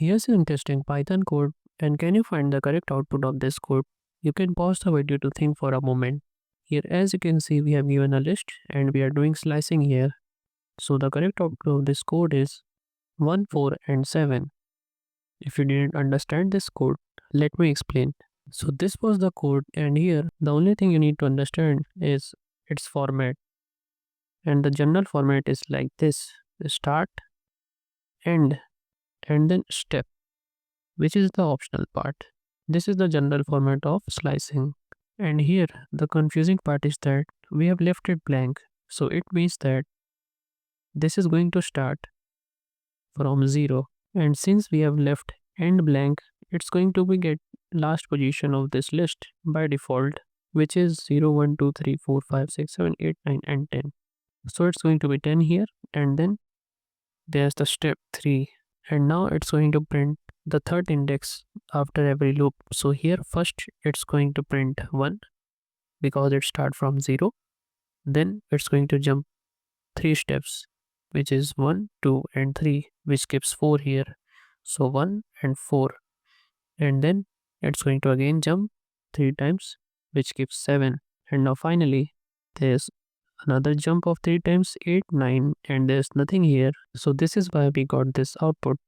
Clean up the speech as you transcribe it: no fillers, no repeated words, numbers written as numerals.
Here's an interesting Python code, and can you find the correct output of this code? You can pause the video to think for a moment. Here, as you can see, we have given a list and we are doing slicing here. So the correct output of this code is 1, 4, and 7. If you didn't understand this code, let me explain. So this was the code, and here the only thing you need to understand is its format. And the general format is like this: start, end, and then step, which is the optional part. This is the general format of slicing. And here the confusing part is that we have left it blank. So it means that this is going to start from 0. And since we have left end blank, it's going to be get last position of this list by default, which is 0, 1, 2, 3, 4, 5, 6, 7, 8, 9, and 10. So it's going to be 10 here, and then there's the step 3, and now it's going to print the third index after every loop. So here first it's going to print 1 because it start from 0. Then it's going to jump 3 steps, which is 1, 2, and 3, which gives 4 here. So 1 and 4, and then it's going to again jump 3 times, which gives 7. And now finally there's another jump of 3 times, 8, 9, and there's nothing here. So this is why we got this output.